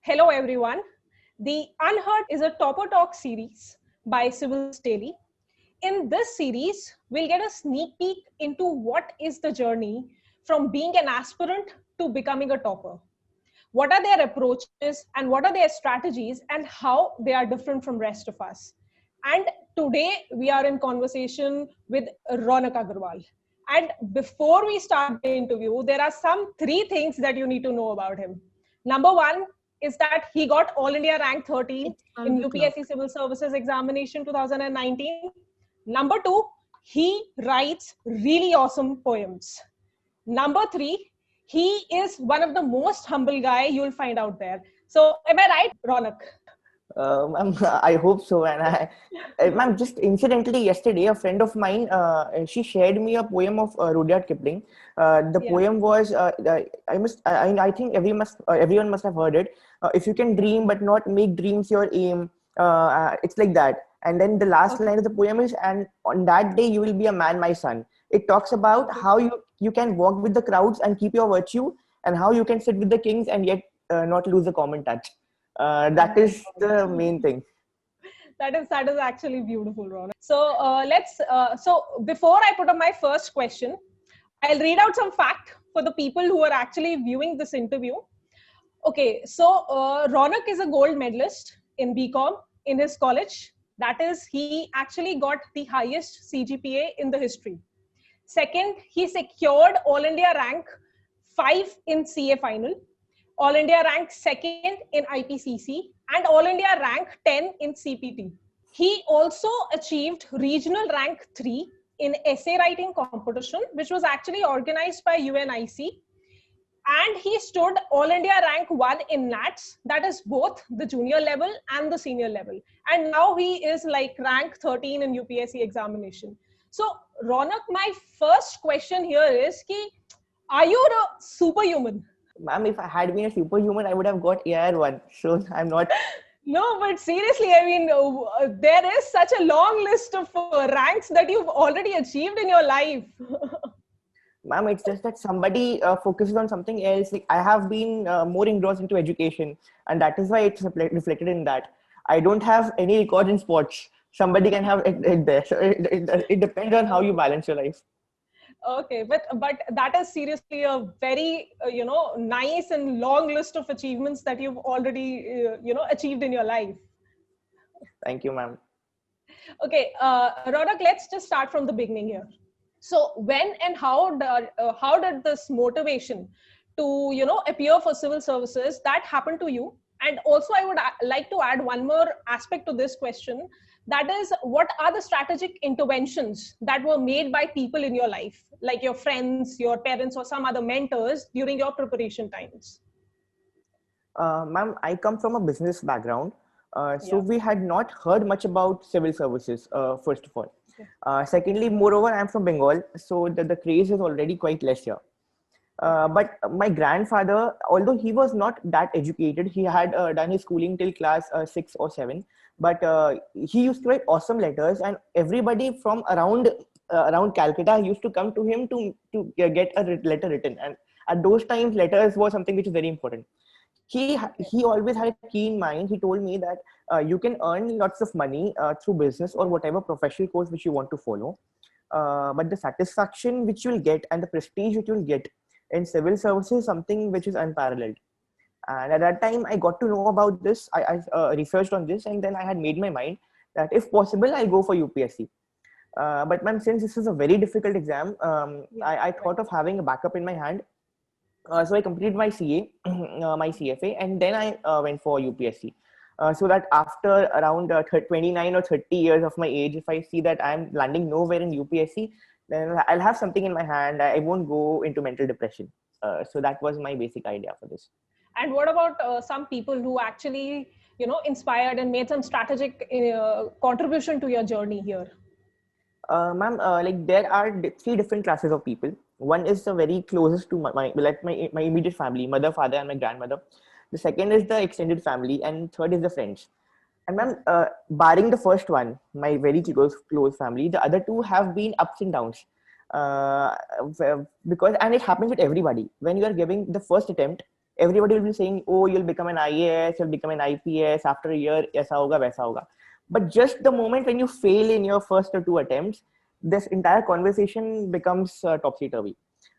Hello, everyone. The Unheard is a Topper Talk series by Civils Daily. In this series, we'll get a sneak peek into what is the journey from being an aspirant to becoming a topper. What are their approaches and what are their strategies and how they are different from rest of us. And today we are in conversation with Ronak Agarwal. And before we start the interview, there are some three things that you need to know about him. Number one is that he got All India rank 13 in UPSC Civil Services Examination 2019. Number two, he writes really awesome poems. Number three, he is one of the most humble guy you'll find out there. So am I right, Ronak? Ma'am, I hope so. Ma'am, just incidentally, yesterday, a friend of mine, she shared me a poem of Rudyard Kipling. The poem was, I think everyone must have heard it. If you can dream but not make dreams your aim, it's like that. And then the last line of the poem is, and on that day you will be a man, my son. It talks about how you can walk with the crowds and keep your virtue, and how you can sit with the kings and yet not lose the common touch. That is the main thing. That is actually beautiful, Ron. So so before I put up my first question, I'll read out some fact for the people who are actually viewing this interview. Okay, so Ronak is a gold medalist in BCom in his college. That is, he actually got the highest CGPA in the history. Second, he secured All India rank 5 in CA final, All India rank 2nd in IPCC, and All India rank 10 in CPT. He also achieved regional rank 3 in essay writing competition, which was actually organized by UNIC. And he stood All India rank 1 in NATS, that is both the junior level and the senior level. And now he is like rank 13 in UPSC examination. So Ronak, my first question here is, are you a superhuman? Ma'am, if I had been a superhuman, I would have got AR1. So I'm not. No, but seriously, I mean, there is such a long list of ranks that you've already achieved in your life. Ma'am, it's just that somebody focuses on something else. Like, I have been more engrossed into education, and that is why it's reflected in that. I don't have any record in sports. Somebody can have it there. So it depends on how you balance your life. Okay, but that is seriously a very nice and long list of achievements that you've already achieved in your life. Thank you, ma'am. Okay, Ronak, let's just start from the beginning here. So when and how did this motivation to appear for civil services that happened to you? And also I would like to add one more aspect to this question. That is, what are the strategic interventions that were made by people in your life, like your friends, your parents, or some other mentors during your preparation times? Ma'am, I come from a business background. So we had not heard much about civil services, first of all. Secondly, moreover, I'm from Bengal, so the craze is already quite less here. But my grandfather, although he was not that educated, he had done his schooling till class 6 or 7. But he used to write awesome letters, and everybody from around Calcutta used to come to him to get a letter written. And at those times, letters were something which is very important. He always had a keen mind. He told me that you can earn lots of money through business or whatever professional course which you want to follow. But the satisfaction which you'll get and the prestige which you'll get in civil services is something which is unparalleled. And at that time, I got to know about this. I researched on this, and then I had made my mind that if possible, I'll go for UPSC. But ma'am, since this is a very difficult exam, I thought of having a backup in my hand. So I completed my CA, my CFA, and then I went for UPSC. So that after around 29 or 30 years of my age, if I see that I'm landing nowhere in UPSC, then I'll have something in my hand. I won't go into mental depression. So that was my basic idea for this. And what about some people who actually, inspired and made some strategic contribution to your journey here? Ma'am, like there are 3 different classes of people. One is the very closest to my immediate family, mother, father, and my grandmother. The second is the extended family, and third is the friends. And ma'am, barring the first one, my very close family, the other 2 have been ups and downs. Because, and it happens with everybody. When you are giving the first attempt, everybody will be saying, oh, you'll become an IAS, you'll become an IPS after a year, aisa hoga, vaisa hoga. But just the moment when you fail in your first or two attempts, this entire conversation becomes topsy-turvy.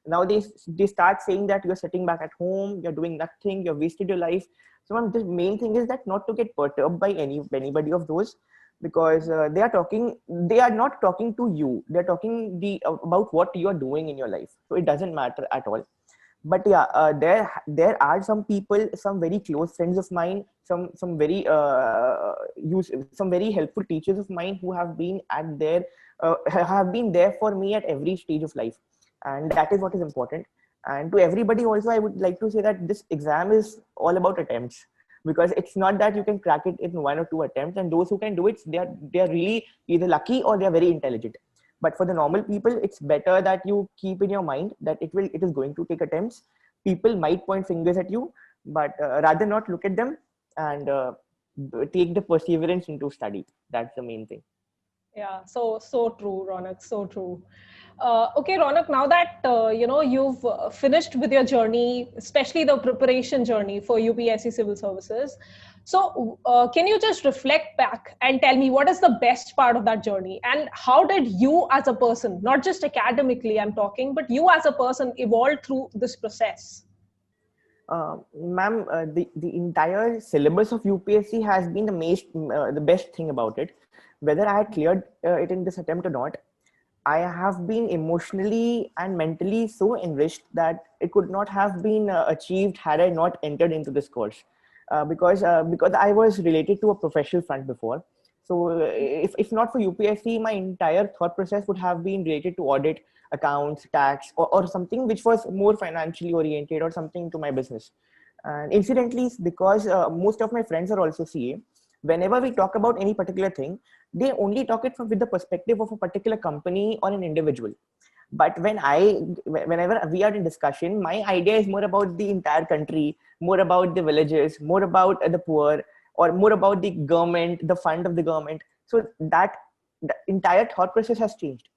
Now they start saying that you're sitting back at home, you're doing nothing, you've wasted your life. So ma'am, the main thing is that not to get perturbed by anybody of those, because they are not talking to you. They're talking about what you're doing in your life. So it doesn't matter at all. But yeah, there are some people, some very close friends of mine, some very some very helpful teachers of mine who have been have been there for me at every stage of life, and that is what is important. And to everybody also, I would like to say that this exam is all about attempts, because it's not that you can crack it in 1 or 2 attempts, and those who can do it, they are really either lucky or they are very intelligent. But for the normal people, it's better that you keep in your mind that it is going to take attempts. People might point fingers at you, but rather not look at them, and take the perseverance into study. That's the main thing. Yeah, so true, Ronak, so true. Okay, Ronak, now that you've finished with your journey, especially the preparation journey for UPSC Civil Services, so can you just reflect back and tell me what is the best part of that journey, and how did you as a person, not just academically I'm talking, but you as a person evolve through this process? Ma'am, the entire syllabus of UPSC has been the best thing about it. Whether I had cleared it in this attempt or not, I have been emotionally and mentally so enriched that it could not have been achieved had I not entered into this course. Because I was related to a professional front before. So if not for UPSC, my entire thought process would have been related to audit, accounts, tax, or something which was more financially oriented, or something to my business. And incidentally, because most of my friends are also CA, whenever we talk about any particular thing, they only talk it from with the perspective of a particular company or an individual. But whenever we are in discussion, my idea is more about the entire country, more about the villages, more about the poor, or more about the government, the fund of the government. So that the entire thought process has changed.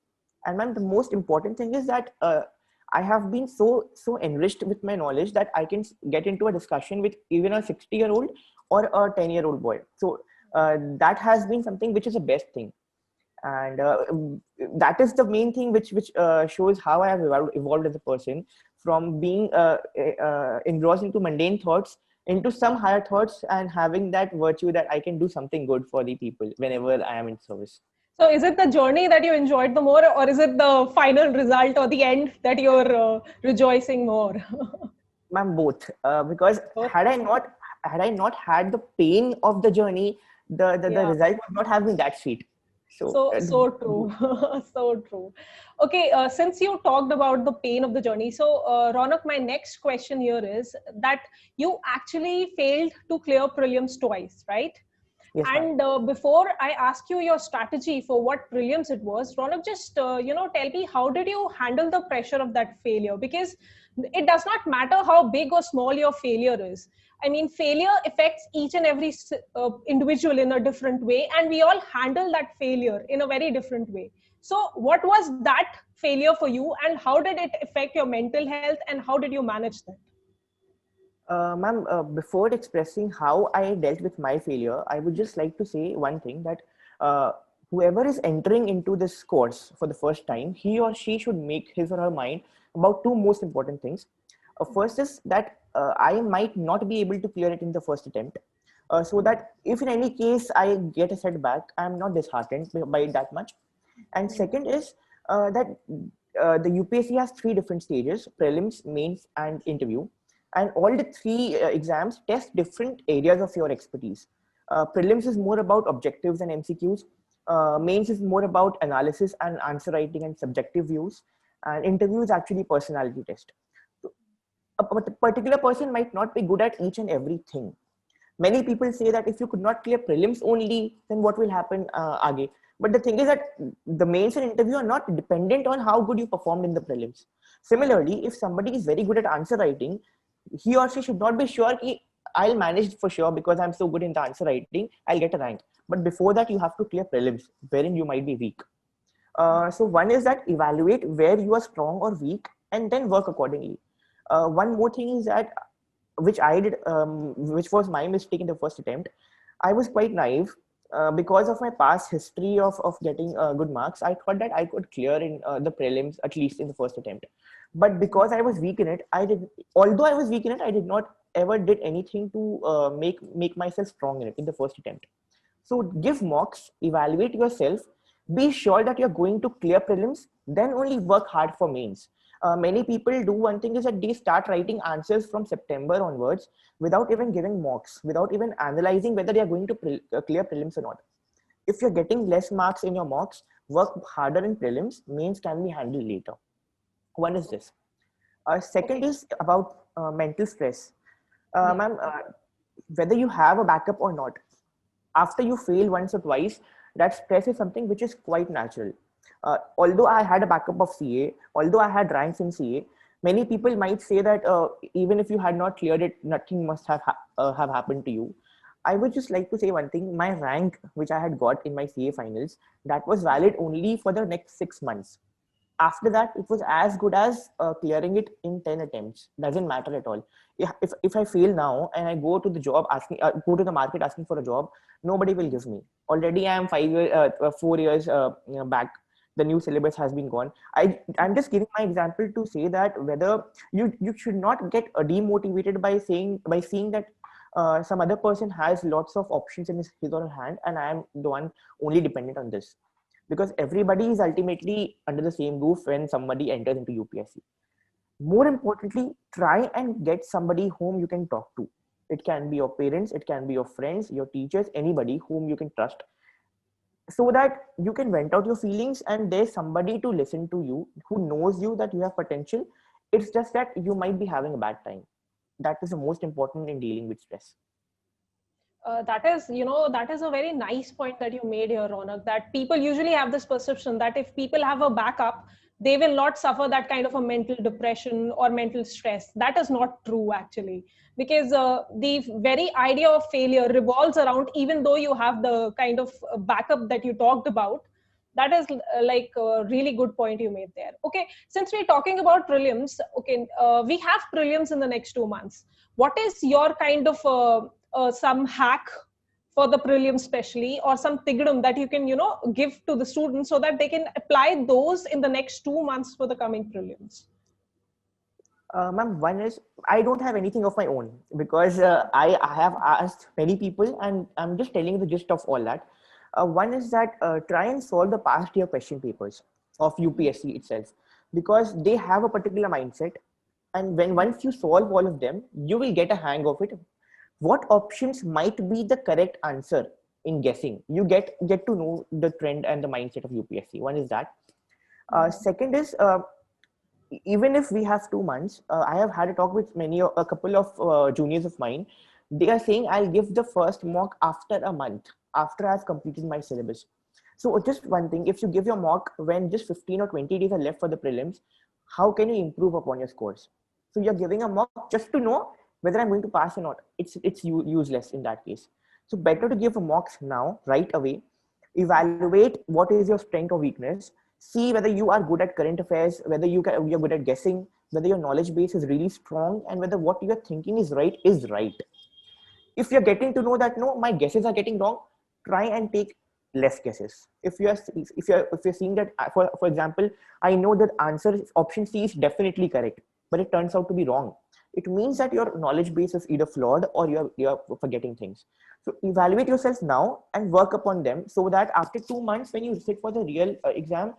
And ma'am, the most important thing is that I have been so enriched with my knowledge that I can get into a discussion with even a 60-year-old or a 10-year-old boy. So that has been something which is the best thing. And that is the main thing which shows how I have evolved as a person, from being engrossed into mundane thoughts into some higher thoughts, and having that virtue that I can do something good for the people whenever I am in service. So is it the journey that you enjoyed the more, or is it the final result or the end that you're rejoicing more? Ma'am, both. Because had I not had the pain of the journey, the result would not have been that sweet. So true. So true. Okay, since you talked about the pain of the journey, so Ronak, my next question here is that you actually failed to clear prelims twice, right? Yes, and before I ask you your strategy for what prelims it was, Ronak, just tell me, how did you handle the pressure of that failure? Because it does not matter how big or small your failure is. I mean, failure affects each and every individual in a different way, and we all handle that failure in a very different way. So what was that failure for you, and how did it affect your mental health, and how did you manage that? Ma'am, before expressing how I dealt with my failure, I would just like to say one thing, that whoever is entering into this course for the first time, he or she should make his or her mind about two most important things. First is that I might not be able to clear it in the first attempt. So that if in any case I get a setback, I'm not disheartened by it that much. And second is that the UPSC has 3 different stages: prelims, mains, and interview. And all the 3 exams test different areas of your expertise. Prelims is more about objectives and MCQs. Mains is more about analysis and answer writing and subjective views. And interview is actually personality test. So a particular person might not be good at each and everything. Many people say that if you could not clear prelims only, then what will happen aage? But the thing is that the mains and interview are not dependent on how good you performed in the prelims. Similarly, if somebody is very good at answer writing, he or she should not be sure that I'll manage for sure because I'm so good in the answer writing, I'll get a rank. But before that, you have to clear prelims, wherein you might be weak. So one is that evaluate where you are strong or weak, and then work accordingly. One more thing is that which I did, which was my mistake in the first attempt. I was quite naive. Because of my past history of getting good marks, I thought that I could clear in the prelims at least in the first attempt. But because I was weak in it, although I was weak in it, I did not ever did anything to make myself strong in it in the first attempt. So give mocks, evaluate yourself, be sure that you're going to clear prelims, then only work hard for mains. Many people do one thing is that they start writing answers from September onwards without even giving mocks, without even analyzing whether they are going to clear prelims or not. If you're getting less marks in your mocks, work harder in prelims, mains can be handled later. One is this. Second is about mental stress. Ma'am, whether you have a backup or not, after you fail once or twice, that stress is something which is quite natural. Although I had a backup of CA, although I had ranks in CA, many people might say that even if you had not cleared it, nothing must have happened to you. I would just like to say one thing. My rank, which I had got in my CA finals, that was valid only for the next 6 months. After that, it was as good as clearing it in 10 attempts. Doesn't matter at all. If I fail now and I go to the job asking, go to the market asking for a job, nobody will give me. Already I am 4 years back. The new syllabus has been gone. I'm just giving my example to say that whether you should not get demotivated by seeing that some other person has lots of options in his or her hand, and I am the one only dependent on this, because everybody is ultimately under the same roof when somebody enters into UPSC. More importantly, try and get somebody whom you can talk to. It can be your parents, it can be your friends, your teachers, anybody whom you can trust, so that you can vent out your feelings and there's somebody to listen to you who knows you that you have potential. It's just that you might be having a bad time. That is the most important in dealing with stress. That is a very nice point that you made here, Ronak, that people usually have this perception that if people have a backup, they will not suffer that kind of a mental depression or mental stress. That is not true, actually, because the very idea of failure revolves around, even though you have the kind of backup that you talked about. That is like a really good point you made there. Okay, since we're talking about prelims, okay, we have prelims in the next 2 months. What is your kind of some hack for the prelims especially, or some tigdom that you can give to the students so that they can apply those in the next 2 months for the coming prelims? Ma'am, one is I don't have anything of my own, because I have asked many people and I'm just telling you the gist of all that. One is that try and solve the past year question papers of UPSC itself, because they have a particular mindset, and when once you solve all of them, you will get a hang of it. What options might be the correct answer in guessing? You get to know the trend and the mindset of UPSC. One is that. Second is even if we have 2 months, I have had a talk with a couple of juniors of mine. They are saying I'll give the first mock after a month, after I've completed my syllabus. So just one thing, if you give your mock when just 15 or 20 days are left for the prelims, how can you improve upon your scores? So you're giving a mock just to know whether I'm going to pass or not. It's useless in that case. So better to give a mocks now, right away. Evaluate what is your strength or weakness. See whether you are good at current affairs, whether you're good at guessing, whether your knowledge base is really strong, and whether what you're thinking is right is right. If you're getting to know that no, my guesses are getting wrong, try and take less guesses. If you're seeing that, for example, I know that answer option C is definitely correct, but it turns out to be wrong. It means that your knowledge base is either flawed or you're forgetting things. So evaluate yourself now and work upon them, so that after 2 months, when you sit for the real exam,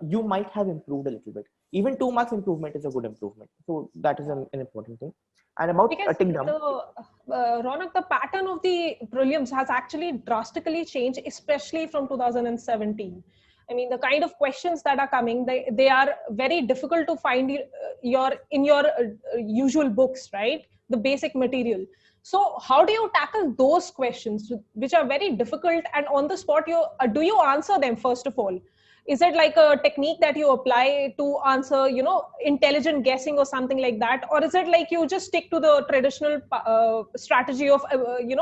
you might have improved a little bit. Even 2 marks improvement is a good improvement. So that is an important thing. And about Because Ronak, the pattern of the prelims has actually drastically changed, especially from 2017. I mean, the kind of questions that are coming, they are very difficult to find in your usual books, right? The basic material. So how do you tackle those questions, which are very difficult, and on the spot, do you answer them first of all? Is it like a technique that you apply to answer intelligent guessing or something like that, or is it like you just stick to the traditional strategy of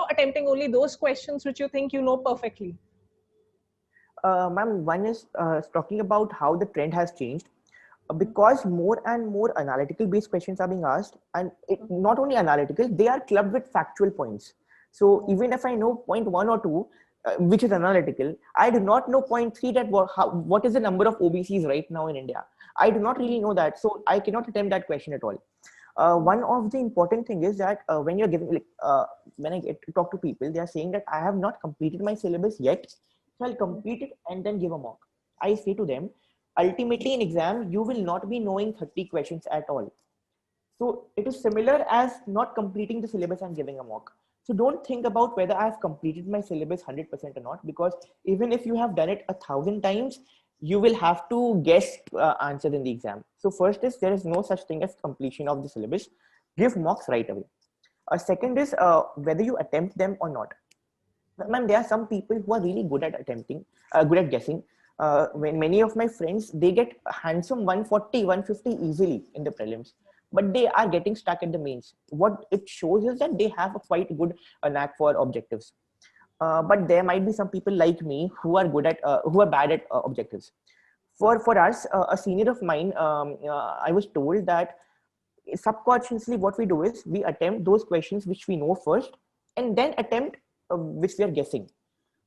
attempting only those questions which you think you know perfectly? Ma'am, one is talking about how the trend has changed. because more and more analytical based questions are being asked, and not only analytical, they are clubbed with factual points. So even if I know point 1 or 2, which is analytical, I do not know point 3, that what is the number of OBCs right now in India. I do not really know that, so I cannot attempt that question at all. One of the important thing is that when you're giving, when I get to talk to people, they are saying that I have not completed my syllabus yet, so I'll complete it and then give a mock. I say to them, ultimately in exam, you will not be knowing 30 questions at all. So it is similar as not completing the syllabus and giving a mock. So don't think about whether I've completed my syllabus 100% or not, because even if you have done it 1,000 times, you will have to guess answers in the exam. So first is, there is no such thing as completion of the syllabus. Give mocks right away. Second is whether you attempt them or not. Ma'am, there are some people who are really good at attempting, good at guessing. When many of my friends, they get handsome 140, 150 easily in the prelims, but they are getting stuck at the mains. What it shows is that they have a quite good knack for objectives. But there might be some people like me who are good at, who are bad at objectives. For us, a senior of mine, I was told that subconsciously what we do is we attempt those questions which we know first, and then attempt which we are guessing.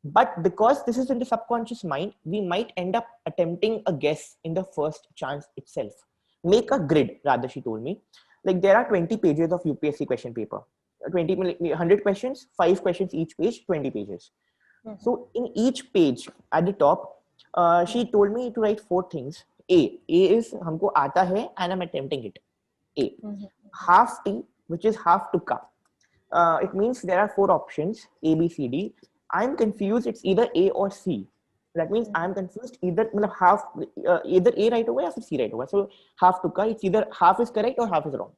But because this is in the subconscious mind, we might end up attempting a guess in the first chance itself. Make a grid, rather, she told me. Like, there are 20 pages of UPSC question paper. 100 questions, 5 questions each page, 20 pages. So in each page at the top, she told me to write 4 things. A is humko aata hai and I'm attempting it. A. Half T, which is half tukka. It means there are 4 options, A, B, C, D. I'm confused, it's either A or C. That means I'm confused, either half, either A right away or C right away. So half tukka, it's either half is correct or half is wrong.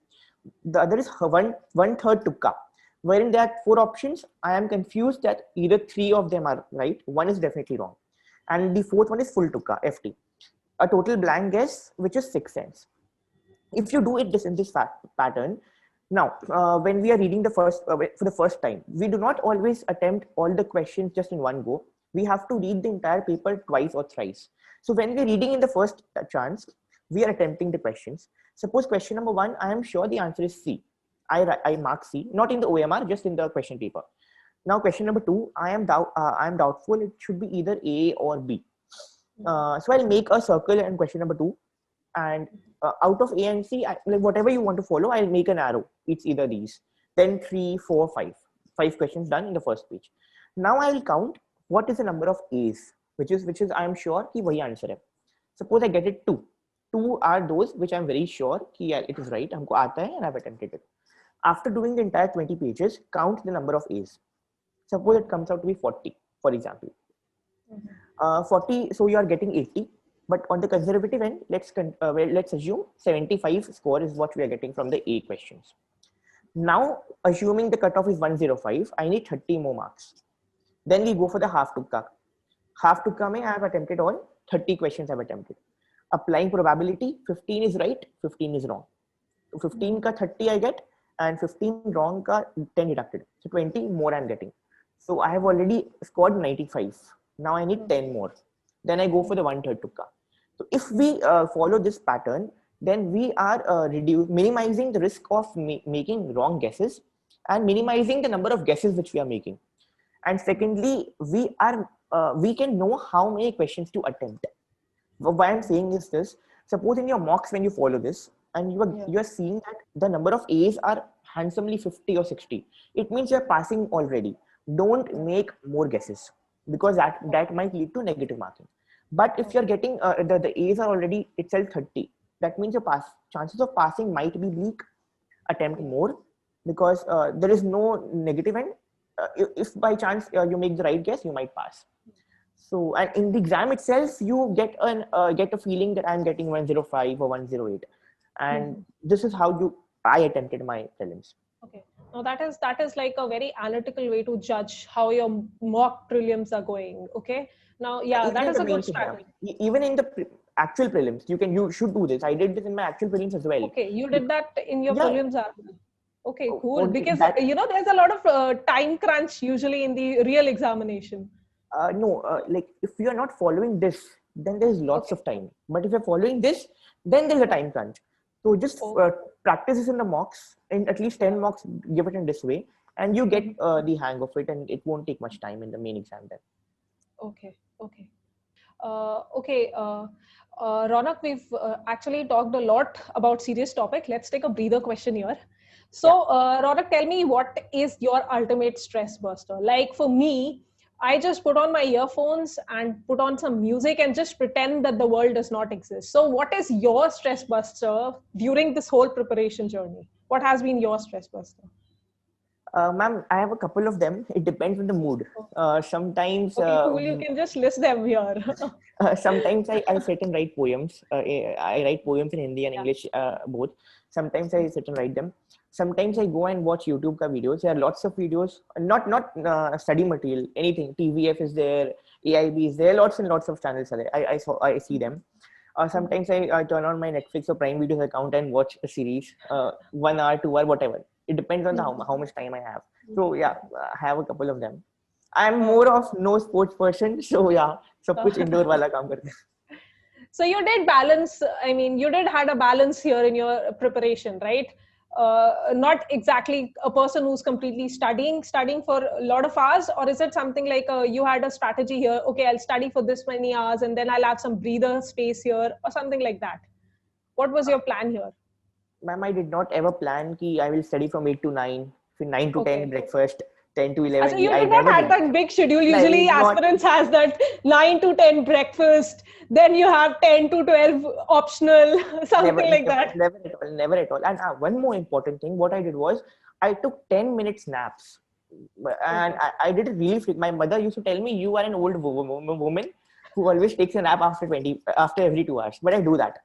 The other is one third tukka, wherein there are 4 options. I am confused that either 3 of them are right, 1 is definitely wrong, and the 4th one is full tukka, FT, a total blank guess, which is 6 cents. If you do it in this pattern, now when we are reading the first for the first time, we do not always attempt all the questions just in one go. We have to read the entire paper twice or thrice. So when we're reading in the first chance, we are attempting the questions. Suppose question number 1, I am sure the answer is C. I mark C, not in the OMR, just in the question paper. Now question number 2, I am doubtful, it should be either A or B. So I'll make a circle in question number 2, and out of A and C, like whatever you want to follow, I'll make an arrow. It's either these. Then 3, 4, 5. 5 questions done in the first page. Now I will count what is the number of A's, which is I am sure कि वही answer है. Suppose I get it 2. 2 are those which I'm very sure कि it is right, हमको आता है, and I've attempted it. After doing the entire 20 pages, count the number of A's. Suppose it comes out to be 40, for example. 40, so you are getting 80. But on the conservative end, let's assume 75 score is what we are getting from the A questions. Now, assuming the cutoff is 105, I need 30 more marks. Then we go for the half tukka. Half tukka mein I have attempted all 30 questions I have attempted. Applying probability, 15 is right, 15 is wrong. So 15 ka 30 I get, and 15 wrong ka 10 deducted. So 20 more I'm getting. So I have already scored 95. Now I need 10 more. Then I go for the 1/3 tukka. So if we follow this pattern, then we are minimizing the risk of making wrong guesses and minimizing the number of guesses which we are making. And secondly, we can know how many questions to attempt. Why I'm saying is this: suppose in your mocks, when you follow this and you are seeing that the number of A's are handsomely 50 or 60, it means you're passing already. Don't make more guesses, because that might lead to negative marking. But if you're getting the A's are already itself 30, that means your chances of passing might be bleak. Attempt more, because there is no negative end. If by chance you make the right guess, you might pass. So, and in the exam itself, you get a feeling that I'm getting 105 or 108, and this is how I attempted my prelims. Okay. Now that is like a very analytical way to judge how your mock prelims are going. Okay. Now, yeah, that is a good strategy. Even in the actual prelims, you should do this. I did this in my actual prelims as well. Okay, you did that in your prelims as well. Okay, cool. Because there's a lot of time crunch usually in the real examination. No, like if you are not following this, then there's lots of time. But if you're following this, then there's a time crunch. So just Okay. practice this in the mocks, in at least 10 mocks, give it in this way, and you get the hang of it, and it won't take much time in the main exam then. Okay. Okay. Okay. Ronak, we've actually talked a lot about serious topic. Let's take a breather question here. Yeah. So, Ronak, tell me, what is your ultimate stress buster? Like for me, I just put on my earphones and put on some music and just pretend that the world does not exist. So, what is your stress buster during this whole preparation journey? What has been your stress buster? Ma'am, I have a couple of them. It depends on the mood. Sometimes, Okay, cool. You can just list them here. sometimes I sit and write poems. I write poems in Hindi and Yeah. English both. Sometimes I sit and write them. Sometimes I go and watch YouTube ka videos. There are lots of videos, not study material, anything. TVF is there, AIB is there. Lots and lots of channels are there. I see them. Sometimes I turn on my Netflix or Prime Videos account and watch a series, 1 hour, 2 hour, whatever. It depends on how much time I have. So yeah, I have a couple of them. I'm more of no sports person, so yeah, सब कुछ indoor वाला काम करते हैं. So you did balance. I mean, you did had a balance here in your preparation, right? Not exactly a person who's completely studying for a lot of hours, or is it something like you had a strategy here? Okay, I'll study for this many hours, and then I'll have some breather space here, or something like that. What was your plan here? Ma'am, I did not ever plan कि I will study from 8 to 9, from 9 to 10 Okay. breakfast, 10 to So 11. you I did not never have did that. that big schedule. Usually Like, not aspirants has that 9 to 10 breakfast, then you have 10 to 12 optional, something like that. never at all, never at all. And one more important thing, what I did was I took 10 minutes naps. And Okay. I did it really freak. My mother used to tell me, you are an old woman who always takes a nap after every 2 hours. But I do that.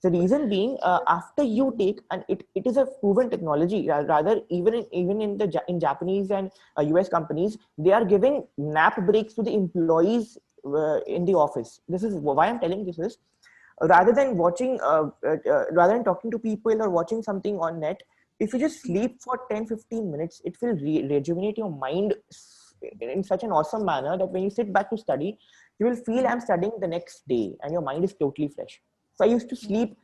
The reason being, after you take, and it is a proven technology. Rather, even in Japanese and US companies, they are giving nap breaks to the employees in the office. This is why I'm telling this is, rather than rather than talking to people or watching something on net, if you just sleep for 10-15 minutes, it will rejuvenate your mind in such an awesome manner that when you sit back to study, you will feel I'm studying the next day and your mind is totally fresh. So I used to sleep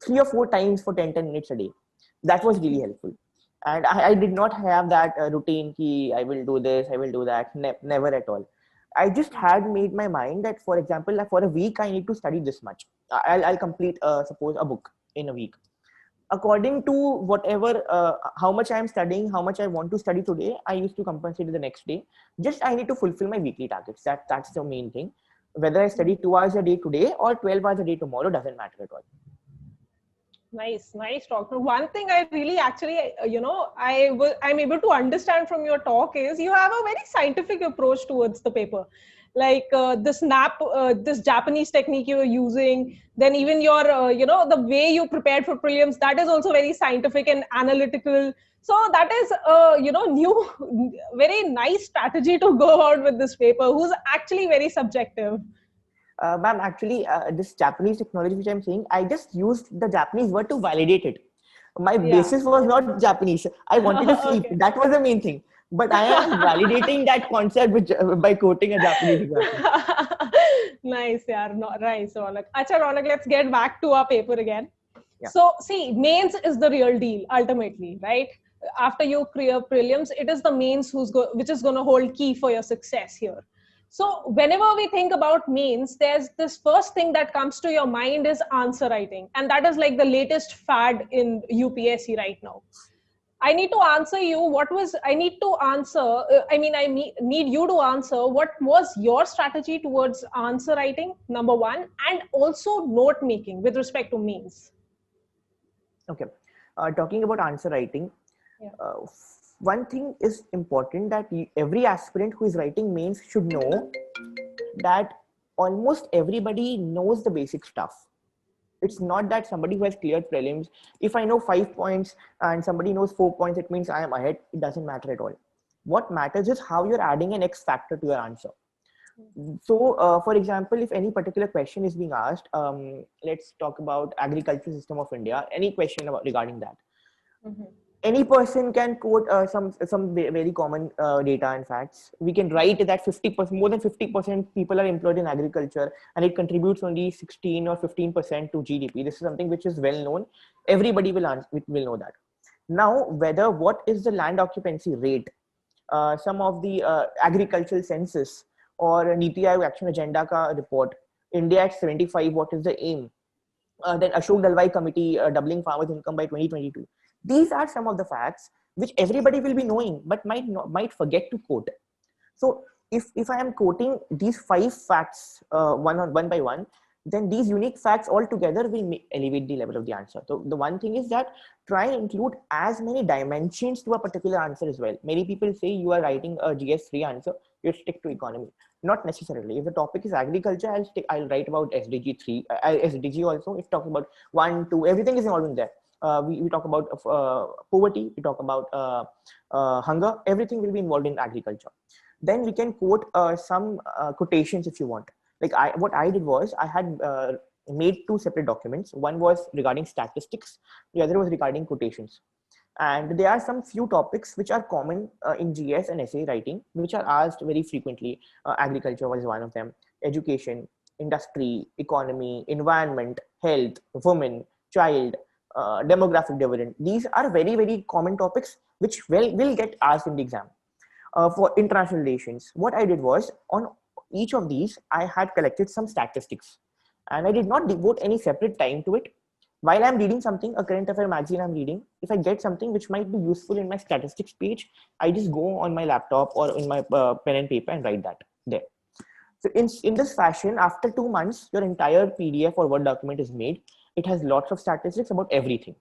3 or 4 times for 10 minutes a day. That was really helpful. And I did not have that routine ki I will do this, I will do that. Never at all. I just had made my mind that, for example, like for a week, I need to study this much. I'll complete, suppose, a book in a week. According to whatever, how much I'm studying, how much I want to study today, I used to compensate the next day. Just I need to fulfill my weekly targets. That's the main thing. Whether I study 2 hours a day today or 12 hours a day tomorrow doesn't matter at all. Nice talk. Now, one thing I really actually, I'm able to understand from your talk is you have a very scientific approach towards the paper. Like this Japanese technique you're using, then even your, the way you prepared for prelims, that is also very scientific and analytical. So that is, new, very nice strategy to go out with this paper, who's actually very subjective. Ma'am, actually, this Japanese technology which I'm saying, I just used the Japanese word to validate it. My Yeah. basis was not Japanese. I wanted to sleep. Okay. That was the main thing. But I am validating that concept by quoting a Japanese example. Nice, yeah, no, nice, Ronak. Acha, Ronak, let's get back to our paper again. Yeah. So, see, mains is the real deal ultimately, right? After you clear prelims, it is the mains which is going to hold key for your success here. So, whenever we think about mains, there's this first thing that comes to your mind is answer writing, and that is like the latest fad in UPSC right now. I need to answer you. I need to answer, need you to answer what was your strategy towards answer writing, number one, and also note making with respect to mains. Okay. Talking about answer writing, Yeah. one thing is important that every aspirant who is writing mains should know that almost everybody knows the basic stuff. It's not that somebody who has cleared prelims, if I know 5 points and somebody knows 4 points, it means I am ahead. It doesn't matter at all. What matters is how you're adding an X factor to your answer. So, for example, if any particular question is being asked, let's talk about agriculture system of India, any question regarding that. Mm-hmm. any person can quote some very common data and facts. We can write that 50%, more than 50% people are employed in agriculture, and it contributes only 16 or 15% to GDP. This is something which is well known. Everybody will know that. Now, whether what is the land occupancy rate, some of the agricultural census or Niti Aayog Action Agenda ka report, India at 75, what is the aim? Then Ashok Dalwai Committee doubling farmers' income by 2022. These are some of the facts which everybody will be knowing, but might forget to quote. So if I am quoting these 5 facts one by one, then these unique facts all together will elevate the level of the answer. So the one thing is that try and include as many dimensions to a particular answer as well. Many people say you are writing a GS3 answer, you stick to economy. Not necessarily. If the topic is agriculture, I'll write about SDG 3, SDG also. If talking about 1, 2, everything is involved in there. We talk about poverty, we talk about hunger, everything will be involved in agriculture. Then we can quote some quotations if you want. Like what I did was I had made 2 separate documents. One was regarding statistics, the other was regarding quotations. And there are some few topics which are common in GS and essay writing, which are asked very frequently. Agriculture was one of them, education, industry, economy, environment, health, women, child, demographic dividend. These are very, very common topics which will get asked in the exam. For international relations, what I did was on each of these, I had collected some statistics and I did not devote any separate time to it. While I'm reading something, a current affair magazine I'm reading, if I get something which might be useful in my statistics page, I just go on my laptop or in my pen and paper and write that there. So in this fashion, after 2 months, your entire PDF or Word document is made. It has lots of statistics about everything.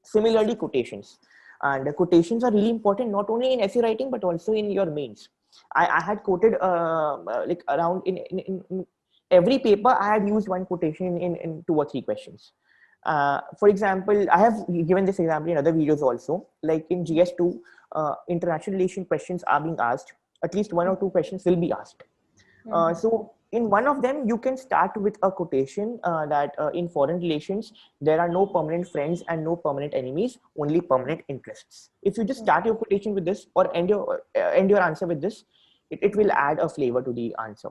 Similarly, quotations. And quotations are really important, not only in essay writing, but also in your mains. I had quoted like around in every paper, I had used one quotation in 2 or 3 questions. For example, I have given this example in other videos also. Like in GS2, international relation questions are being asked. At least 1 or 2 questions will be asked. So in one of them, you can start with a quotation that in foreign relations, there are no permanent friends and no permanent enemies, only permanent interests. If you just start your quotation with this or end your answer with this, it will add a flavor to the answer.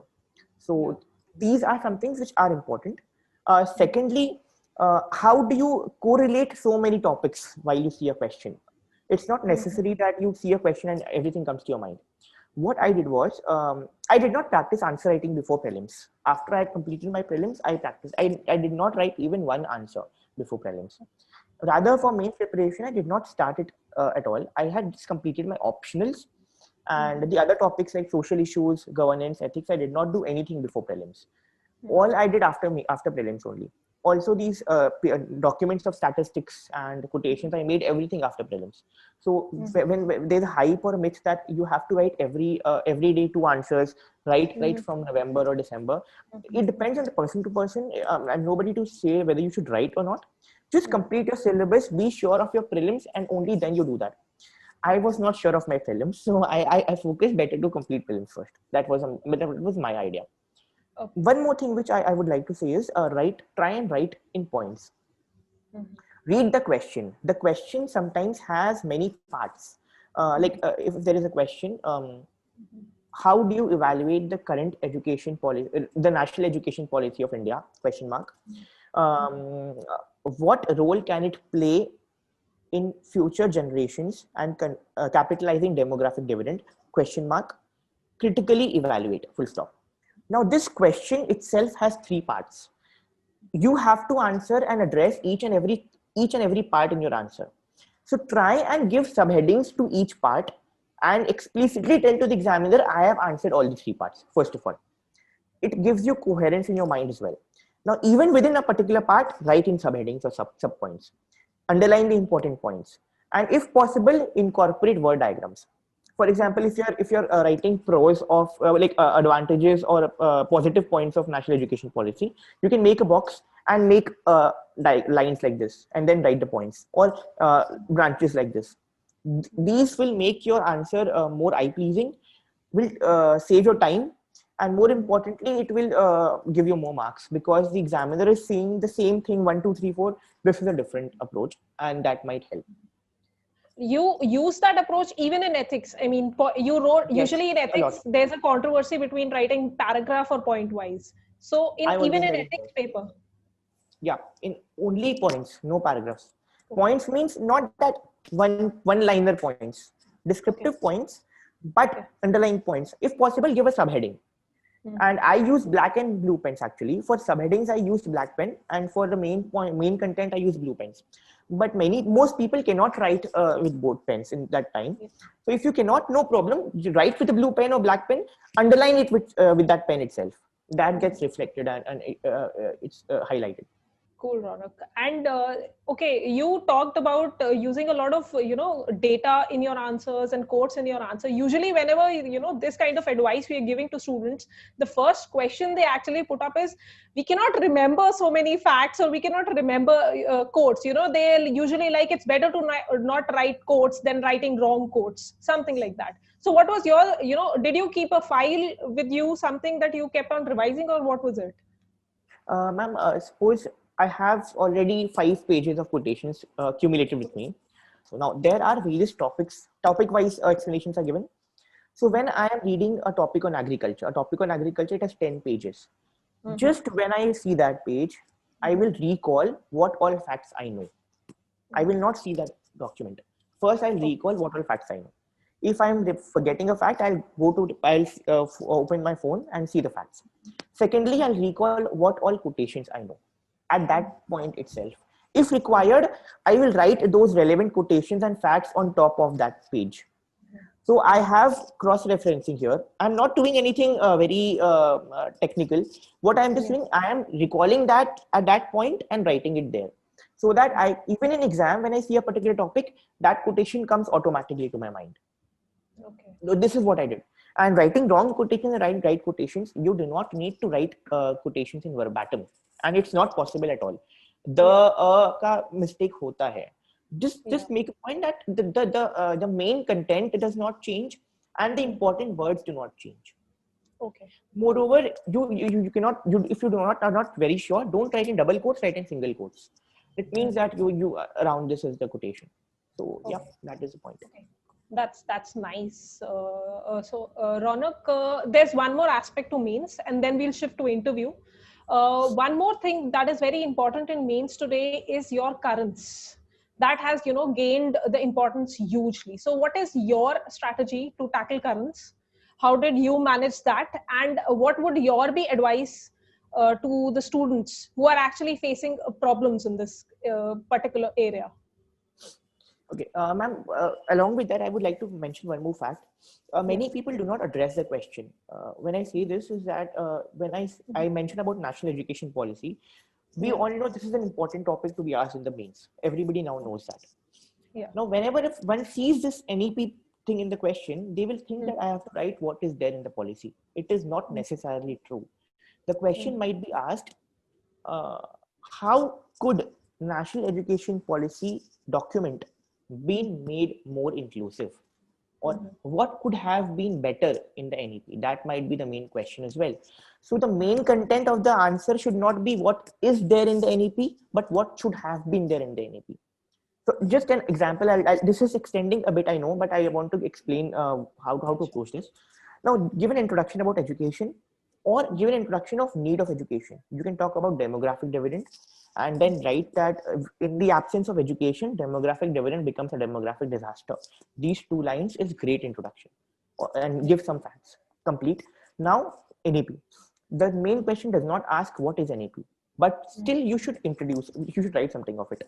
So these are some things which are important. Secondly, how do you correlate so many topics while you see a question? It's not necessary that you see a question and everything comes to your mind. What I did was, I did not practice answer writing before prelims. After I had completed my prelims, I practiced. I did not write even one answer before prelims. Rather, for main preparation, I did not start it at all. I had just completed my optionals, and the other topics like social issues, governance, ethics, I did not do anything before prelims. All I did after prelims only. Also, these documents of statistics and quotations, I made everything after prelims. So when there's a hype or myth that you have to write every day 2 answers, right from November or December, it depends on the person to person, and nobody to say whether you should write or not. Just complete your syllabus, be sure of your prelims, and only then you do that. I was not sure of my prelims, so I focused better to complete prelims first. That was my idea. Okay. One more thing which I would like to say is try and write in points. Read the question. The question sometimes has many parts. If there is a question, how do you evaluate the current education policy, the national education policy of India? Question mark. What role can it play in future generations and capitalizing demographic dividend? Question mark. Critically evaluate. Full stop. Now, this question itself has 3 parts. You have to answer and address each and every part in your answer. So try and give subheadings to each part and explicitly tell to the examiner, I have answered all the 3 parts, first of all. It gives you coherence in your mind as well. Now, even within a particular part, write in subheadings or sub points. Underline the important points. And if possible, incorporate word diagrams. For example, if you're writing pros of advantages or positive points of national education policy, you can make a box and make lines like this, and then write the points, or branches like this. These will make your answer more eye-pleasing, will save your time, and more importantly, it will give you more marks, because the examiner is seeing the same thing 1, 2, 3, 4. This is a different approach, and that might help. you use that approach even in ethics. I mean, you wrote, Yes, usually in a lot. ethics, there's a controversy between writing paragraph or point wise. So in I even always in write in ethics points. paper. Yeah, in only points, no paragraphs. Okay. Points means not that one liner points, Okay. descriptive points, but Okay. underlying points. If possible, give a subheading. And I use black and blue pens actually. For subheadings, I used black pen, and for the main content, I use blue pens. But most people cannot write with both pens in that time. Yeah. So if you cannot, no problem. You write with a blue pen or black pen, underline it with that pen itself. That gets reflected and it's highlighted. Cool, Ronak. And okay, you talked about using a lot of data in your answers and quotes in your answer. Usually, whenever this kind of advice we are giving to students, the first question they actually put up is, we cannot remember so many facts, or we cannot remember quotes. They'll usually like, it's better to not write quotes than writing wrong quotes, something like that. So, what was your did you keep a file with you, something that you kept on revising, or what was it? Ma'am, suppose I have already 5 pages of quotations accumulated with me. So now there are various topic-wise explanations are given. So when I am reading a topic on agriculture, it has 10 pages. Just when I see that page, I will recall what all facts I know. I will not see that document. First, I'll recall what all facts I know. If I'm forgetting a fact, I'll open my phone and see the facts. Secondly, I'll recall what all quotations I know at that point itself. If required, I will write those relevant quotations and facts on top of that page. So I have cross-referencing here. I'm not doing anything very technical. What I'm just doing, I am recalling that at that point and writing it there. So that even in exam, when I see a particular topic, that quotation comes automatically to my mind. Okay. So this is what I did. And writing wrong quotations and right quotations, you do not need to write quotations in verbatim. And it's not possible at all. The mistake hota hai. Just make a point that the main content does not change and the important words do not change. Okay. Moreover, you cannot, if you are not very sure, don't write in double quotes, write in single quotes. It means that you around this is the quotation. So yeah, that is the point. Okay. That's nice. Ronak, there's one more aspect to mains, and then we'll shift to interview. One more thing that is very important in mains today is your currents. That has gained the importance hugely. So, what is your strategy to tackle currents? How did you manage that? And what would your be advice to the students who are actually facing problems in this particular area? Okay, ma'am, along with that, I would like to mention one more fact. Many people do not address the question. When I say this is that when I mention about national education policy, we all know this is an important topic to be asked in the mains. Everybody now knows that. Yeah. Now, whenever if one sees this NEP thing in the question, they will think that I have to write what is there in the policy. It is not necessarily true. The question might be asked, how could national education policy document been made more inclusive, or what could have been better in the NEP? That might be the main question as well. So the main content of the answer should not be what is there in the NEP, but what should have been there in the NEP. So just an example, this is extending a bit, I know, but I want to explain how to approach this. Now, give an introduction about education, or give an introduction of need of education. You can talk about demographic dividend, and then write that in the absence of education, demographic dividend becomes a demographic disaster. These 2 lines is great introduction, and give some facts. Complete. Now, NEP. The main question does not ask what is NEP, but still you should write something of it.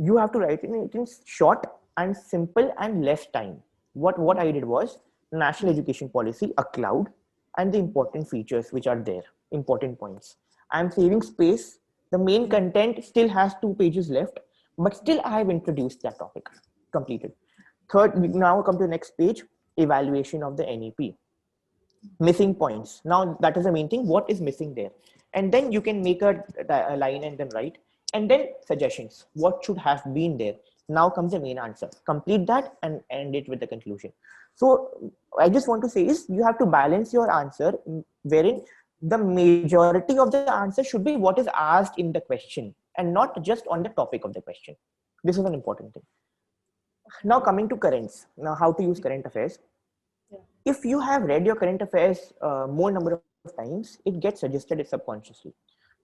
You have to write it in short and simple and less time. What I did was national education policy, a cloud, and the important features which are there, important points. I'm saving space. The main content still has 2 pages left, but still I have introduced that topic. Completed. Third, we now come to the next page, evaluation of the NEP. Missing points. Now that is the main thing. What is missing there? And then you can make a line and then write. And then suggestions. What should have been there? Now comes the main answer. Complete that and end it with the conclusion. So I just want to say is you have to balance your answer wherein the majority of the answer should be what is asked in the question and not just on the topic of the question. This is an important thing. Now coming to currents, now how to use current affairs. Yeah. If you have read your current affairs more number of times, it gets suggested subconsciously.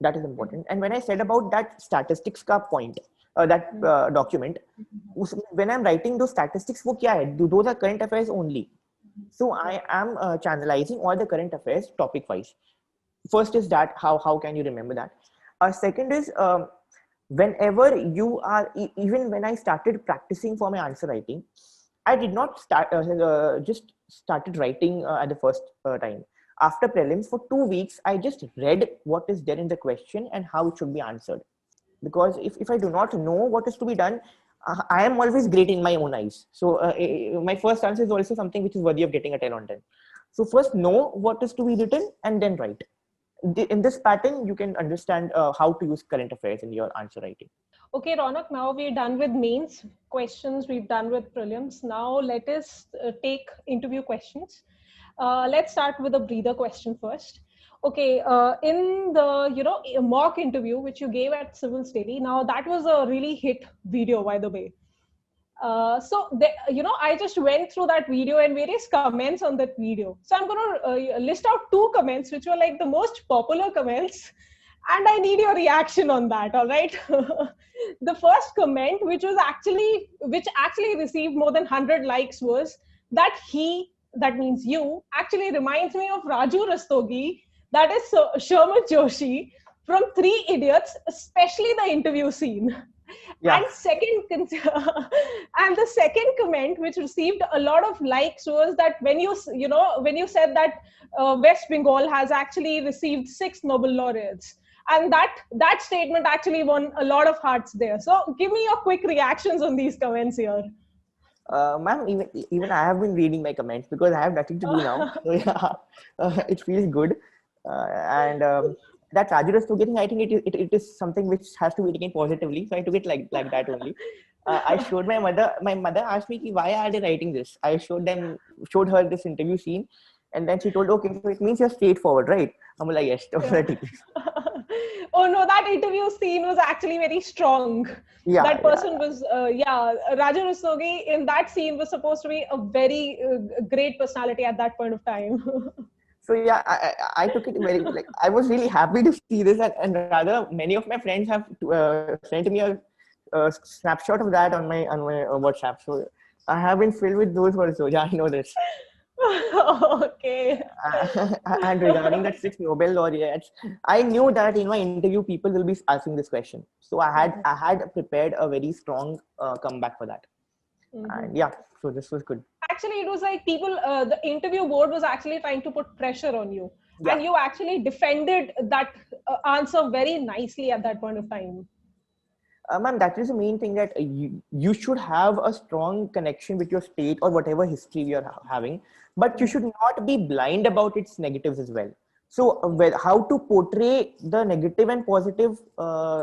That is important. And when I said about that statistics ka point, that document, when I'm writing those statistics, wo kya hai? Those are current affairs only. So I am channelizing all the current affairs topic wise. First is that how can you remember that? Second is whenever you are even when I started practicing for my answer writing, I did not start just started writing at the first time. After prelims for 2 weeks, I just read what is there in the question and how it should be answered. Because if I do not know what is to be done, I am always great in my own eyes. So my first answer is also something which is worthy of getting a 10 on 10. So first know what is to be written and then write. In this pattern, you can understand how to use current affairs in your answer writing. Okay, Ronak, now we're done with mains questions. We've done with prelims. Now let us take interview questions. Let's start with a breather question first. Okay, in the mock interview which you gave at Civils Daily, now that was a really hit video, by the way. I just went through that video and various comments on that video. So I'm going to list out two comments which were like the most popular comments, and I need your reaction on that. All right. The first comment, which actually received more than 100 likes, was that that means you, actually reminds me of Raju Rastogi, that is Sherman Joshi from Three Idiots, especially the interview scene. Yeah. And the second comment which received a lot of likes was that when you said that West Bengal has actually received 6 Nobel laureates, and that statement actually won a lot of hearts there. So give me your quick reactions on these comments here. Ma'am, even I have been reading my comments because I have nothing to do now. So yeah, it feels good. That Raju Rastogi, I think it is something which has to be taken positively. So I took it like that only. I showed my mother. My mother asked me, why are they writing this? I showed her this interview scene, and then she told, okay, so it means you're straightforward, right? I'm like, yes. Oh no, that interview scene was actually very strong. Yeah, that person was, Raju Rastogi in that scene was supposed to be a very great personality at that point of time. So yeah, I took it very, like, I was really happy to see this, and rather many of my friends have sent me a snapshot of that on my WhatsApp. So I have been filled with those also. Yeah, I know this. Okay. And regarding that 6 Nobel laureates, I knew that in my interview people will be asking this question. So I had prepared a very strong comeback for that. And yeah, so this was good. Actually, it was like the interview board was actually trying to put pressure on you. Yeah. And you actually defended that answer very nicely at that point of time. Ma'am, that is the main thing, that you should have a strong connection with your state or whatever history you're having, but you should not be blind about its negatives as well. So how to portray the negative and positive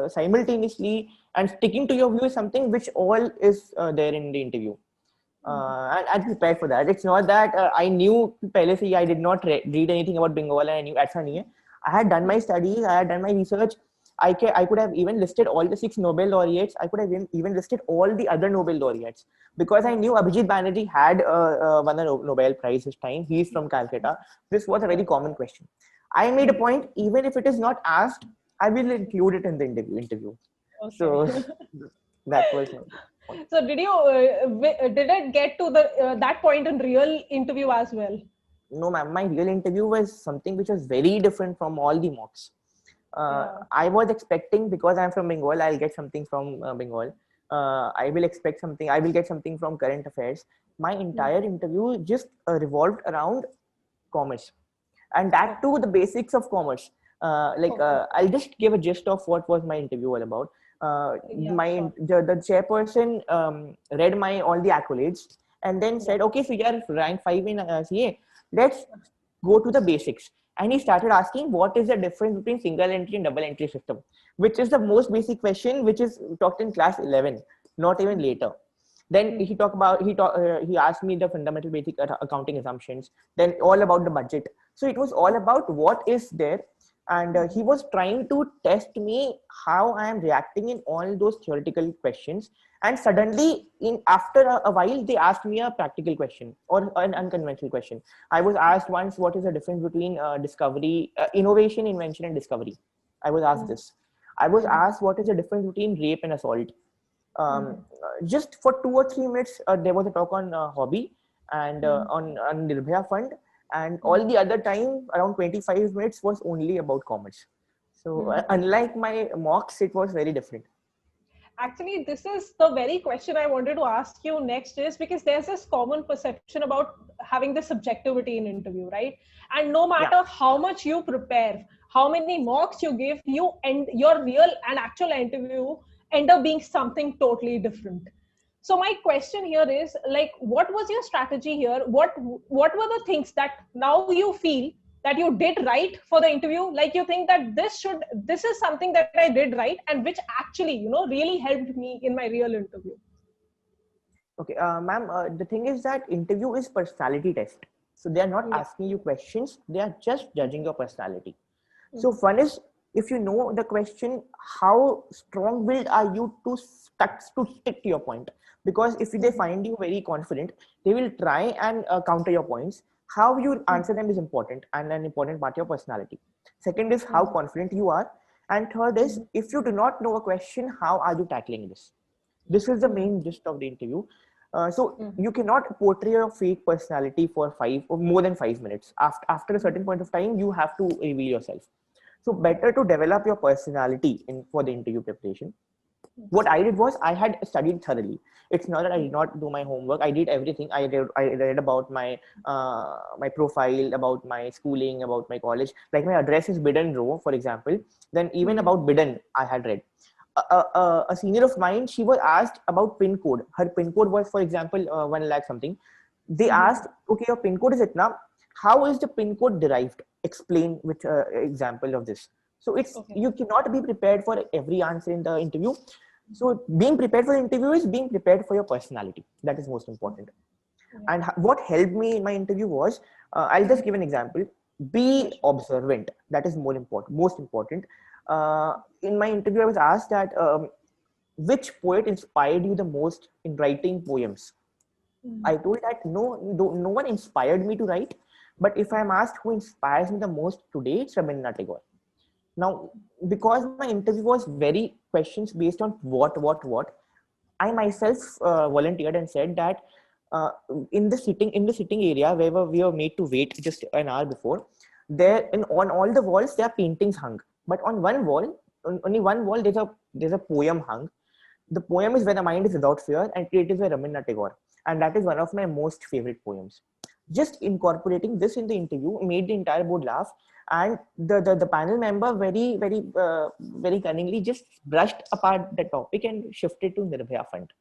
simultaneously and sticking to your view is something which all is there in the interview. And I'm prepared for that. It's not that I knew pehle se I did not read anything about Bengal and I knew aisa nahi hai. I had done my studies, I had done my research. I could have even listed all the 6 Nobel laureates. I could have even listed all the other Nobel laureates, because I knew Abhijit Banerjee had won a Nobel Prize this time. He's from Calcutta. This was a very common question. I made a point, even if it is not asked, I will include it in the interview. Okay. So that was it. So did it get to that point in real interview as well? No, ma'am. My real interview was something which was very different from all the mocks. I was expecting, because I'm from Bengal, I'll get something from Bengal. I will expect something. I will get something from current affairs. My entire interview just revolved around commerce, and that too the basics of commerce. I'll just give a gist of what was my interview all about. The chairperson read all the accolades and then said, okay, so you're rank 5 in CA. Let's go to the basics. And he started asking, what is the difference between single entry and double entry system, which is the most basic question, which is taught in class 11, not even later. Then he asked me the fundamental basic accounting assumptions, then all about the budget. So it was all about what is there. And he was trying to test me how I am reacting in all those theoretical questions. And suddenly, after a while, they asked me a practical question or an unconventional question. I was asked once, what is the difference between discovery, innovation, invention, and discovery? I was asked this. I was asked, what is the difference between rape and assault? Just for 2 or 3 minutes, there was a talk on hobby and on Nirbhaya Fund, and all the other time, around 25 minutes, was only about commerce. So unlike my mocks, it was very different. Actually, this is the very question I wanted to ask you next, is because there's this common perception about having the subjectivity in interview, right? And no matter how much you prepare, how many mocks you give, you and your real and actual interview end up being something totally different. So my question here is, like, what was your strategy here? What were the things that now you feel that you did right for the interview? Like, you think that this is something that I did right, and which actually, really helped me in my real interview. Okay, ma'am, the thing is that interview is personality test. So they are not asking you questions, they are just judging your personality. So one is, if you know the question, how strong-willed are you to stick to your point? Because if they find you very confident, they will try and counter your points. How you answer them is important, and an important part of your personality. Second is how confident you are. And third is, if you do not know a question, how are you tackling this? This is the main gist of the interview. So you cannot portray your fake personality for 5 or more than 5 minutes. After a certain point of time, you have to reveal yourself. So better to develop your personality for the interview preparation. What I did was, I had studied thoroughly. It's not that I did not do my homework. I did everything. I read about my my profile, about my schooling, about my college. Like, my address is Bidden Row, for example. Then even about Bidden, I had read. A senior of mine, she was asked about pin code. Her pin code was, for example, 1 lakh something. They asked, okay, your pin code is itna. How is the pin code derived? Explain with example of this. So it's you cannot be prepared for every answer in the interview. So being prepared for the interview is being prepared for your personality. That is most important. And what helped me in my interview was, I'll just give an example. Be observant. That is most important. In my interview, I was asked that which poet inspired you the most in writing poems. I told that no one inspired me to write, but if I'm asked who inspires me the most today, it's Rabindranath Tagore. Now, because my interview was very questions based on what, I myself volunteered and said that in the sitting area where we were made to wait just an hour before, on all the walls there are paintings hung, but on one wall, only one wall, there's a poem hung. The poem is Where the Mind is Without Fear, and it is by Rabindranath Tagore, and that is one of my most favorite poems. Just incorporating this in the interview made the entire board laugh, and the panel member very cunningly just brushed apart the topic and shifted to Nirbhaya Fund.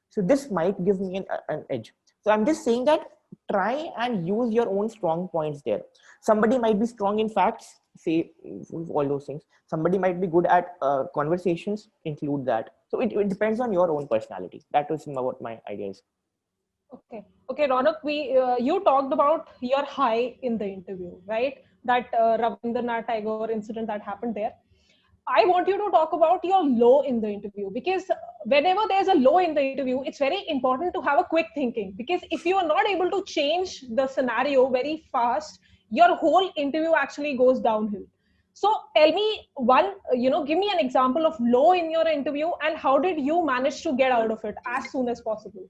So this might give me an edge. So I'm just saying that try and use your own strong points there. Somebody might be strong in facts, say all those things. Somebody might be good at conversations, include that. So it depends on your own personality. That was what my idea is. Okay, Ronak, you talked about your high in the interview, right? That Rabindranath Tagore incident that happened there. I want you to talk about your low in the interview, because whenever there's a low in the interview, it's very important to have a quick thinking, because if you are not able to change the scenario very fast, your whole interview actually goes downhill. So tell me give me an example of low in your interview, and how did you manage to get out of it as soon as possible?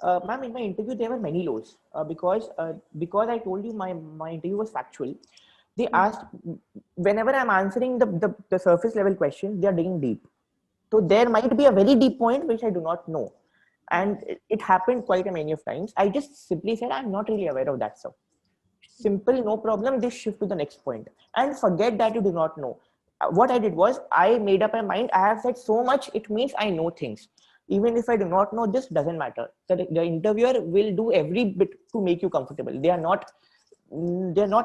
Ma'am, in my interview, there were many lows because I told you my interview was factual. They asked, whenever I'm answering the surface level question, they are digging deep. So there might be a very deep point which I do not know. And it happened quite a many of times. I just simply said, I'm not really aware of that, sir. Simple, no problem. They shift to the next point and forget that you do not know. What I did was, I made up my mind. I have said so much, it means I know things. Even if I do not know, this doesn't matter. The interviewer will do every bit to make you comfortable. They're not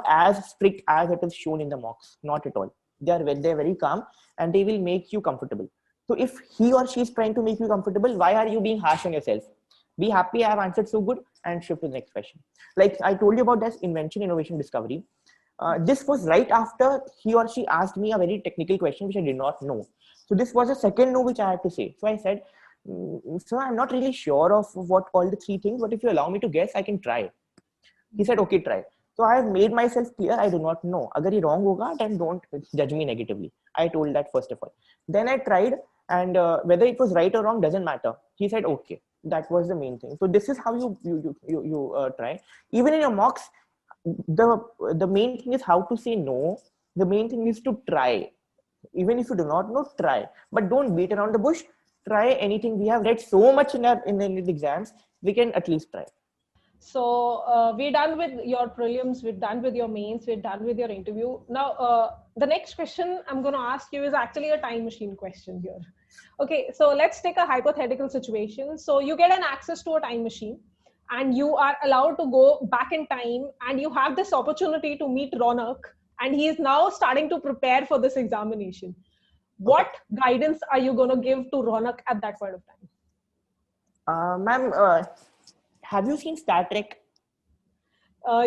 as strict as it is shown in the mocks. Not at all. They're very calm, and they will make you comfortable. So if he or she is trying to make you comfortable, why are you being harsh on yourself? Be happy I have answered so good, and shift to the next question. Like I told you about this invention, innovation, discovery. This was right after he or she asked me a very technical question which I did not know. So this was a second no which I had to say. So I said, So I'm not really sure of what all the three things, but if you allow me to guess, I can try. He said, okay, try. So I have made myself clear, I do not know. Agar ye wrong hoga, then don't judge me negatively. I told that first of all. Then I tried, and whether it was right or wrong doesn't matter. He said, okay. That was the main thing. So this is how you try. Even in your mocks, the main thing is how to say no. The main thing is to try. Even if you do not know, try. But don't beat around the bush. Try anything. We have read so much in the exams. We can at least try. So we're done with your prelims, we're done with your mains, we're done with your interview. Now, the next question I'm going to ask you is actually a time machine question here. Okay, so let's take a hypothetical situation. So you get an access to a time machine and you are allowed to go back in time, and you have this opportunity to meet Ronak, and he is now starting to prepare for this examination. What guidance are you going to give to Ronak at that point of time? Ma'am, have you seen Star Trek?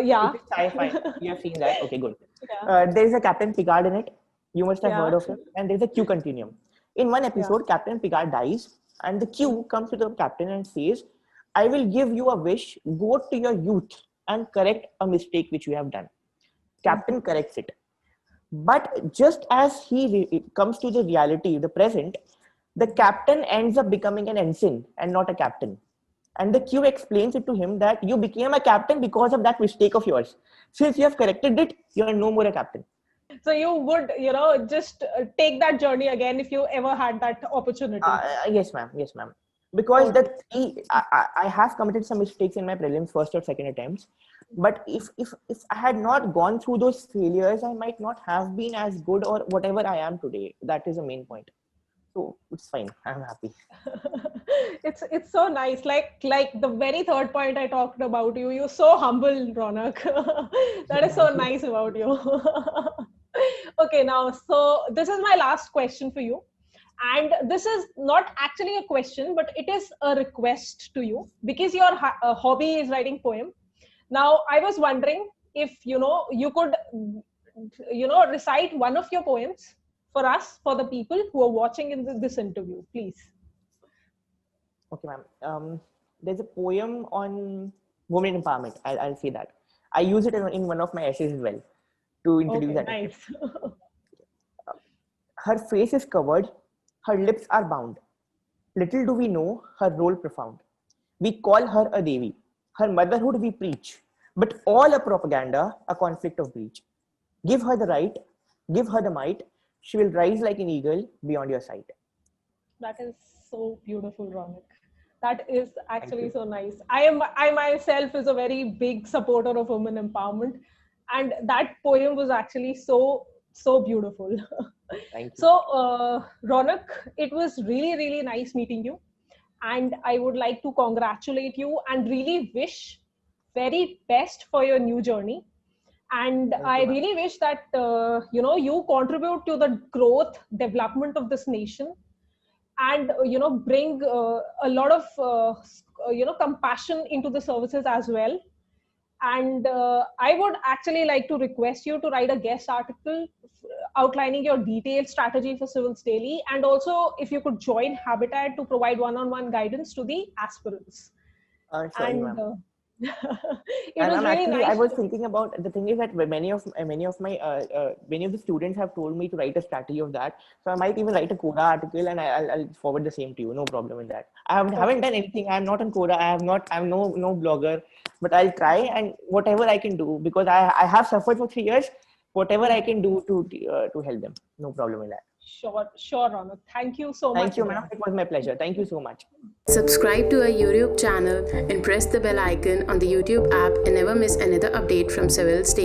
Yeah. Sci-fi. You have seen that? Okay, good. Yeah. There is a Captain Picard in it. You must have Yeah. heard of him. And there's a Q continuum. In one episode, Captain Picard dies, and the Q comes to the captain and says, I will give you a wish. Go to your youth and correct a mistake which you have done. Captain corrects it. But just as he comes to the reality, the present, the captain ends up becoming an ensign and not a captain. And the Q explains it to him that you became a captain because of that mistake of yours. Since you have corrected it, you are no more a captain. So you would, just take that journey again if you ever had that opportunity. Yes, ma'am. Yes, ma'am. Because I have committed some mistakes in my prelims, first or second attempts. But if I had not gone through those failures, I might not have been as good or whatever I am today. That is the main point. So it's fine. I'm happy. It's so nice. Like the very third point I talked about you. You're so humble, Ronak. That is so nice about you. Okay, now, so this is my last question for you. And this is not actually a question, but it is a request to you, because your hobby is writing poem. Now, I was wondering if, you could, recite one of your poems for us, for the people who are watching in this interview, please. Okay, ma'am. There's a poem on women empowerment. I'll say that. I use it in one of my essays as well to introduce that. Nice. Her face is covered, her lips are bound. Little do we know her role profound. We call her a Devi. Her motherhood we preach, but all a propaganda, a conflict of breach. Give her the right, give her the might. She will rise like an eagle beyond your sight. That is so beautiful, Ronak. That is actually so nice. I myself is a very big supporter of women empowerment, and that poem was actually so beautiful. Thank you. So, Ronak, it was really, really nice meeting you. And I would like to congratulate you and really wish very best for your new journey. And I really wish that, you contribute to the growth, development of this nation, and, bring a lot of, compassion into the services as well. And I would actually like to request you to write a guest article outlining your detailed strategy for Civils Daily, and also if you could join Habitat to provide one-on-one guidance to the aspirants. Sorry, and it and was really actually, nice. I was thinking about, the thing is that many of the students have told me to write a strategy of that. So I might even write a Quora article, and I'll forward the same to you. No problem in that. I haven't done anything. I'm not on Quora. I'm no blogger, but I'll try, and whatever I can do, because I have suffered for 3 years. Whatever I can do to help them. No problem in that. Sure, Ronak. Thank you so much. Thank you, ma'am. It was my pleasure. Thank you so much. Subscribe to our YouTube channel and press the bell icon on the YouTube app and never miss another update from Civils Daily.